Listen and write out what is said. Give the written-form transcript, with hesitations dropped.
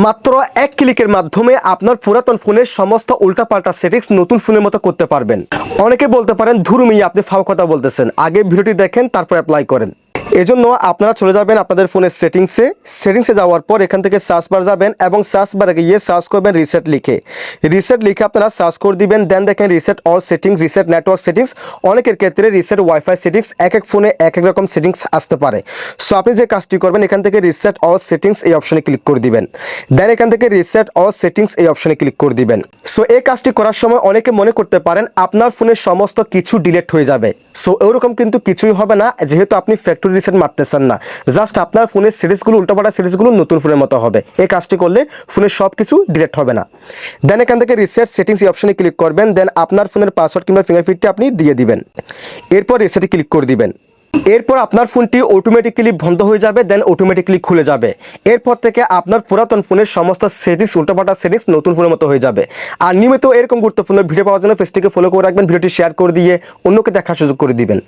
মাত্র এক ক্লিকের মাধ্যমে আপনার পুরাতন ফোনের সমস্ত উল্টাপাল্টা সেটিংস নতুন ফোনের মতো করতে পারবেন। অনেকে বলতে পারেন ধুর মিয়া আপনি ফাও কথা বলতেছেন, আগে ভিডিওটি দেখেন তারপর অ্যাপ্লাই করেন। এজন্য আপনারা চলে যাবেন আপনাদের ফোনের সেটিংসে যাওয়ার পর এখান থেকে সার্চ বার যাবেন এবং সার্চ বারে গিয়ে সার্চ করবেন রিসেট লিখে আপনারা সার্চ করে দিবেন। দেন দেখেন reset all settings, reset network settings, অনেকের ক্ষেত্রে রিসেট ওয়াইফাই সেটিংস, এক এক ফোনে এক এক রকম সেটিংস আসতে পারে। সো আপনি যে কাজটি করবেন এখান থেকে রিসেট অল সেটিংস এই অপশনে ক্লিক করে দিবেন। দেন এখান থেকে রিসেট অল সেটিংস এই অপশনে ক্লিক করে দিবেন। সো এই কাজটি করার সময় অনেকে মনে করতে পারেন আপনার ফোনের সমস্ত কিছু ডিলিট হয়ে যাবে। সো এরকম কিন্তু কিছুই হবে না, যেহেতু আপনি ফ্যাক্টরি রিসেট মারতেছেন না। জাস্ট আপনার ফোনের সিরিজগুলো উল্টাপাল্টা সিরিজগুলো নতুন ফোনের মতো হবে। এই কাজটি করলে ফোনের সব কিছু ডিলিট হবে না। দেন এখান থেকে রিসেট সেটিংস এই অপশনে ক্লিক করবেন। দেন আপনার ফোনের পাসওয়ার্ড কিংবা ফিঙ্গারপ্রিন্টটি আপনি দিয়ে দিবেন। এরপর রিসেটে ক্লিক করে দিবেন। এরপর আপনার ফোনটি অটোমেটিক্যালি বন্ধ হয়ে যাবে, দেন অটোমেটিক্যালি খুলে যাবে। এরপর থেকে আপনার পুরাতন ফোনের সমস্ত সেটিংস উল্টাপাল্টা সেটিংস নতুন ফোনের মতো হয়ে যাবে। আর নিয়মিত এরকম গুরুত্বপূর্ণ ভিডিও পাওয়ার জন্য পেজটিকে ফলো করে রাখবেন, ভিডিওটি শেয়ার করে দিয়ে অন্যকে দেখার সুযোগ করে দিবেন।